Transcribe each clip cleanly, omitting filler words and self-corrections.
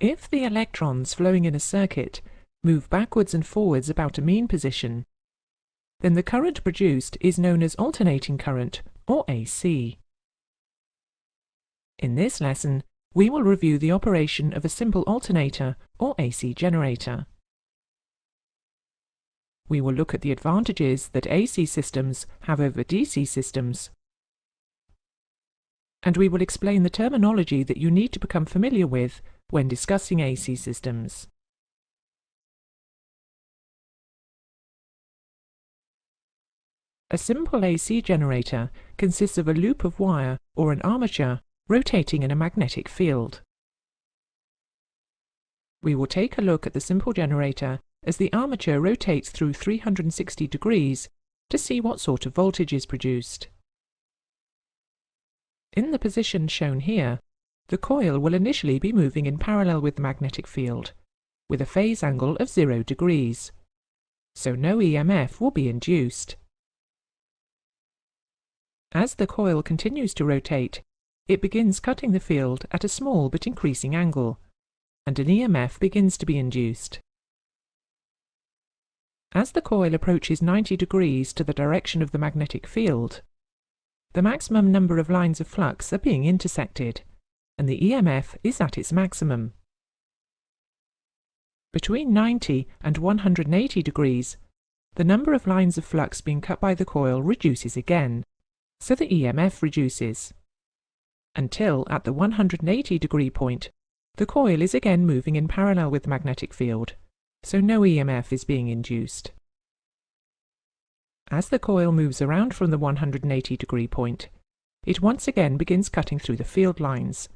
If the electrons flowing in a circuit move backwards and forwards about a mean position, then the current produced is known as alternating current, or AC. In this lesson, we will review the operation of a simple alternator or AC generator. We will look at the advantages that AC systems have over DC systems, and we will explain the terminology that you need to become familiar with when discussing AC systems. A simple AC generator consists of a loop of wire or an armature rotating in a magnetic field. We will take a look at the simple generator as the armature rotates through 360 degrees to see what sort of voltage is produced. In the position shown here, the coil will initially be moving in parallel with the magnetic field, with a phase angle of 0 degrees, so no EMF will be induced. As the coil continues to rotate, it begins cutting the field at a small but increasing angle, and an EMF begins to be induced. As the coil approaches 90 degrees to the direction of the magnetic field, the maximum number of lines of flux are being intersected, and the EMF is at its maximum. Between 90 and 180 degrees, the number of lines of flux being cut by the coil reduces again, so the EMF reduces, until at the 180 degree point, the coil is again moving in parallel with the magnetic field, so no EMF is being induced. As the coil moves around from the 180 degree point, it once again begins cutting through the field lines,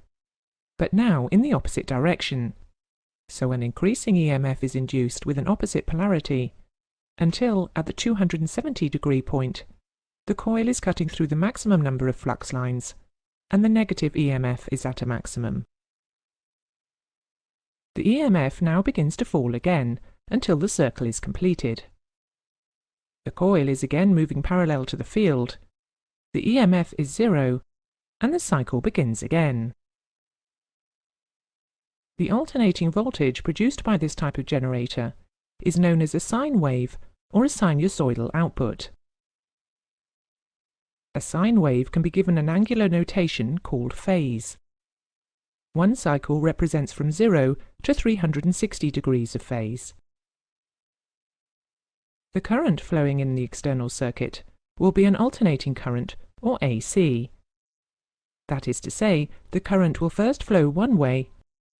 but now in the opposite direction, so an increasing EMF is induced with an opposite polarity, until at the 270 degree point, the coil is cutting through the maximum number of flux lines, and the negative EMF is at a maximum. The EMF now begins to fall again until the circle is completed. The coil is again moving parallel to the field, the EMF is 0, and the cycle begins again. The alternating voltage produced by this type of generator is known as a sine wave or a sinusoidal output. A sine wave can be given an angular notation called phase. One cycle represents from 0 to 360 degrees of phase. The current flowing in the external circuit will be an alternating current, or AC. That is to say, the current will first flow one way,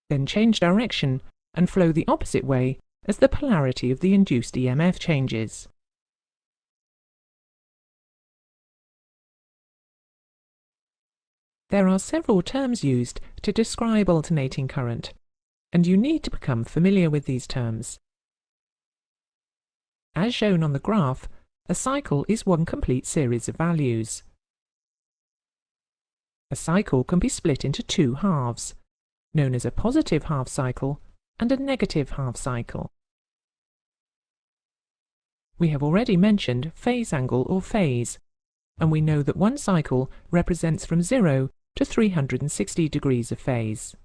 then change direction and flow the opposite way as the polarity of the induced EMF changes. There are several terms used to describe alternating current, and you need to become familiar with these terms. As shown on the graph, a cycle is one complete series of values. A cycle can be split into two halves, known as a positive half cycle and a negative half cycle. We have already mentioned phase angle or phase, and we know that one cycle represents from 0 to 360 degrees of phase.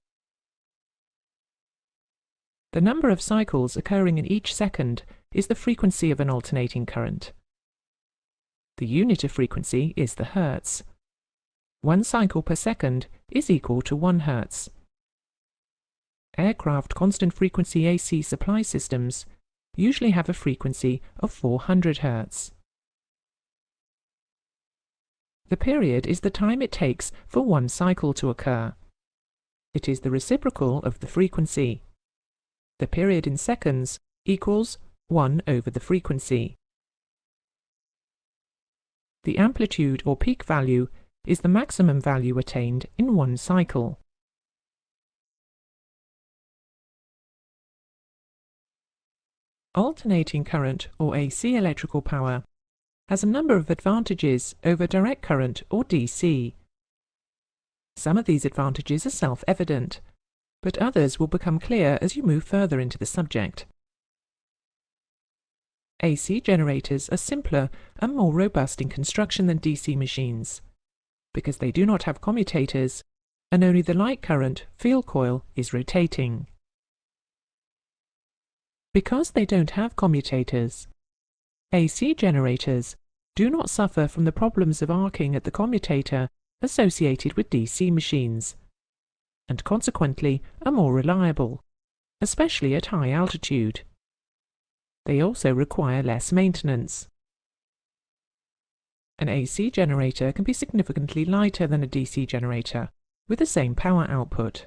The number of cycles occurring in each second is the frequency of an alternating current. The unit of frequency is the hertz. 1 cycle per second is equal to 1 hertz. Aircraft constant frequency AC supply systems usually have a frequency of 400 hertz. The period is the time it takes for one cycle to occur. It is the reciprocal of the frequency. The period in seconds equals 1 over the frequency. The amplitude or peak value is the maximum value attained in one cycle. Alternating current or AC electrical power has a number of advantages over direct current or DC. Some of these advantages are self-evident, but others will become clear as you move further into the subject. AC generators are simpler and more robust in construction than DC machines, because they do not have commutators, and only the light current field coil is rotating. Because they don't have commutators, AC generators do not suffer from the problems of arcing at the commutator associated with DC machines, and consequently are more reliable, especially at high altitude. They also require less maintenance. An AC generator can be significantly lighter than a DC generator, with the same power output.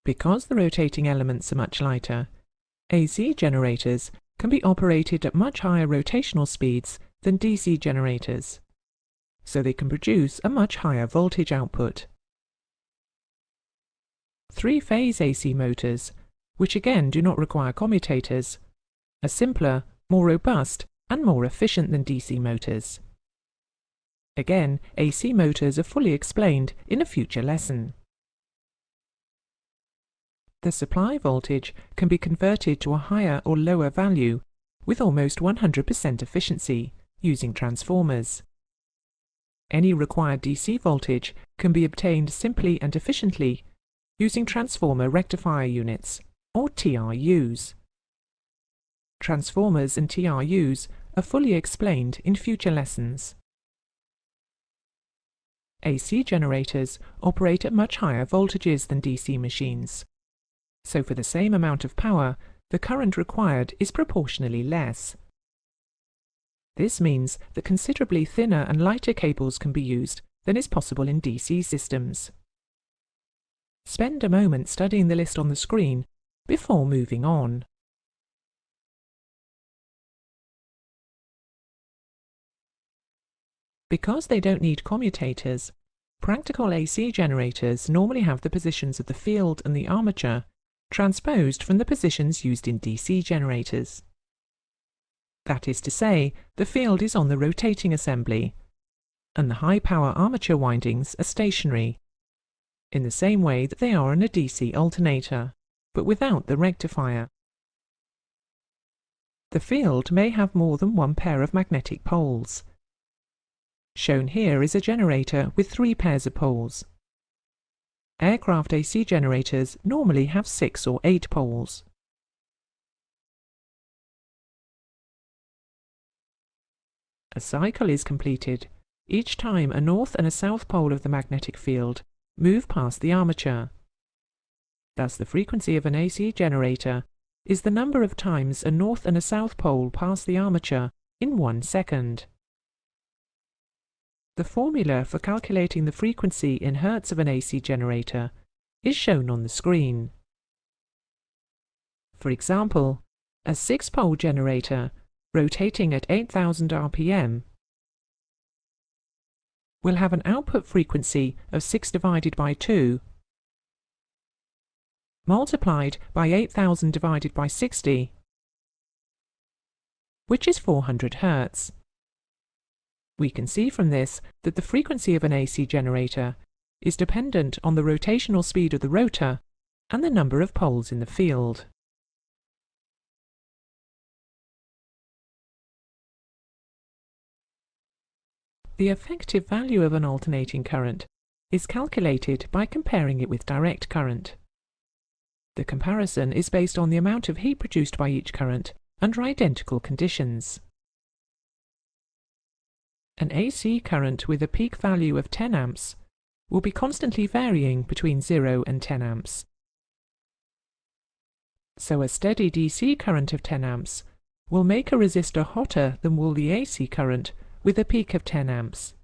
Because the rotating elements are much lighter, AC generators can be operated at much higher rotational speeds than DC generators, so they can produce a much higher voltage output. Three-phase AC motors, which again do not require commutators, are simpler, more robust, and more efficient than DC motors. Again, AC motors are fully explained in a future lesson. The supply voltage can be converted to a higher or lower value with almost 100% efficiency using transformers. Any required DC voltage can be obtained simply and efficiently using transformer rectifier units, or TRUs. Transformers and TRUs are fully explained in future lessons. AC generators operate at much higher voltages than DC machines, so for the same amount of power, the current required is proportionally less. This means that considerably thinner and lighter cables can be used than is possible in DC systems. Spend a moment studying the list on the screen before moving on. Because they don't need commutators, practical AC generators normally have the positions of the field and the armature transposed from the positions used in DC generators. That is to say, the field is on the rotating assembly, and the high-power armature windings are stationary, in the same way that they are on a DC alternator, but without the rectifier. The field may have more than one pair of magnetic poles. Shown here is a generator with 3 pairs of poles. Aircraft AC generators normally have 6 or 8 poles. A cycle is completed each time a north and a south pole of the magnetic field move past the armature. Thus, the frequency of an AC generator is the number of times a north and a south pole pass the armature in 1 second. The formula for calculating the frequency in hertz of an AC generator is shown on the screen. For example, a 6-pole generator rotating at 8,000 RPM will have an output frequency of 6 divided by 2 multiplied by 8,000 divided by 60, which is 400 Hz. We can see from this that the frequency of an AC generator is dependent on the rotational speed of the rotor and the number of poles in the field. The effective value of an alternating current is calculated by comparing it with direct current. The comparison is based on the amount of heat produced by each current under identical conditions. An AC current with a peak value of 10 amps will be constantly varying between 0 and 10 amps. So a steady DC current of 10 amps will make a resistor hotter than will the AC current with a peak of 10 amps.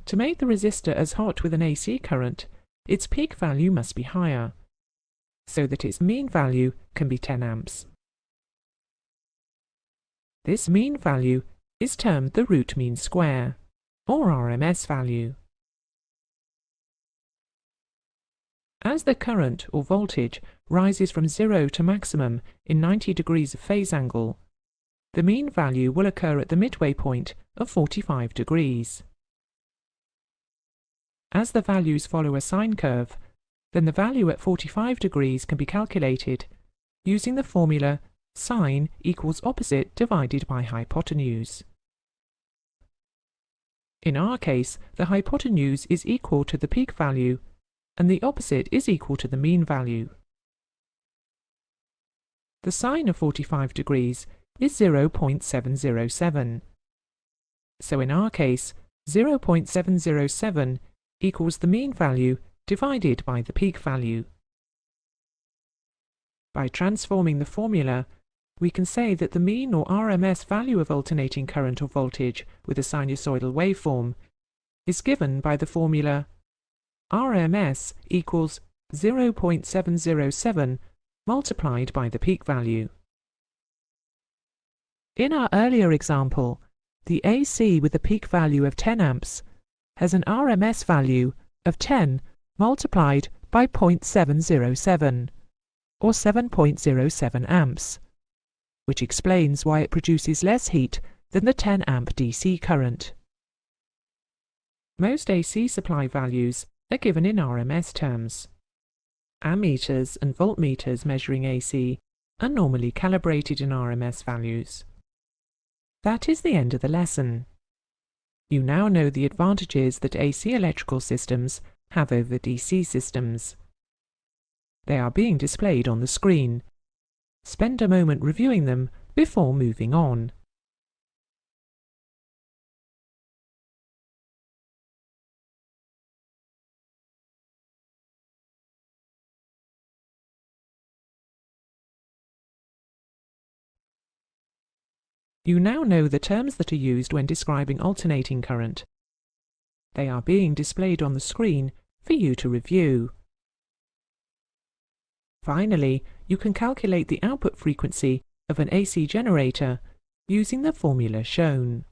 To make the resistor as hot with an AC current, its peak value must be higher, so that its mean value can be 10 amps. This mean value is termed the root mean square, or RMS value. As the current or voltage rises from 0 to maximum in 90 degrees of phase angle, the mean value will occur at the midway point of 45 degrees. As the values follow a sine curve, then the value at 45 degrees can be calculated using the formula sine equals opposite divided by hypotenuse. In our case, the hypotenuse is equal to the peak value, and the opposite is equal to the mean value. The sine of 45 degrees is 0.707. So in our case, 0.707 equals the mean value divided by the peak value. By transforming the formula, we can say that the mean or RMS value of alternating current or voltage with a sinusoidal waveform is given by the formula RMS equals 0.707 multiplied by the peak value. In our earlier example, the AC with a peak value of 10 amps has an RMS value of 10 multiplied by 0.707, or 7.07 amps, which explains why it produces less heat than the 10 amp DC current. Most AC supply values are given in RMS terms. Ammeters and voltmeters measuring AC are normally calibrated in RMS values. That is the end of the lesson. You now know the advantages that AC electrical systems have over DC systems. They are being displayed on the screen. Spend a moment reviewing them before moving on. You now know the terms that are used when describing alternating current. They are being displayed on the screen for you to review. Finally, you can calculate the output frequency of an AC generator using the formula shown.